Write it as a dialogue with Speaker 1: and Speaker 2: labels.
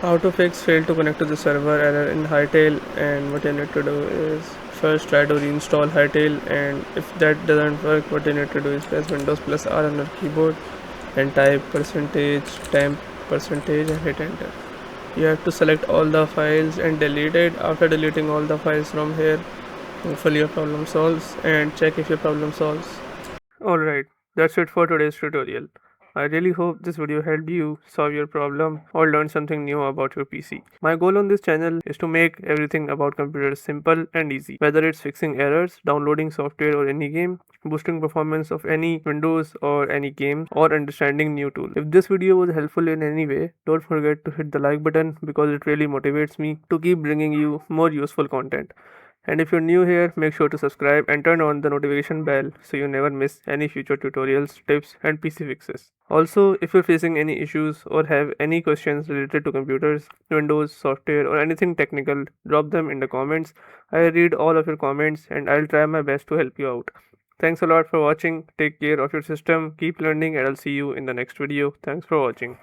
Speaker 1: How to fix fail to connect to the server error in Hytale, and what you need to do is first try to reinstall Hytale, and if that doesn't work, what you need to do is press Windows plus R on your keyboard and type %temp percentage and hit enter. You have to select all the files and delete it. After deleting all the files from here, hopefully your problem solves, and check if your problem solves. Alright, that's it for today's tutorial. I really hope this video helped you solve your problem or learn something new about your PC. My goal on this channel is to make everything about computers simple and easy, whether it's fixing errors, downloading software or any game, boosting performance of any Windows or any game, or understanding new tools. If this video was helpful in any way, don't forget to hit the like button because it really motivates me to keep bringing you more useful content. And if you're new here, make sure to subscribe and turn on the notification bell so you never miss any future tutorials, tips, and PC fixes. Also, if you're facing any issues or have any questions related to computers, Windows, software, or anything technical, drop them in the comments. I read all of your comments and I'll try my best to help you out. Thanks a lot for watching. Take care of your system, keep learning, and I'll see you in the next video. Thanks for watching.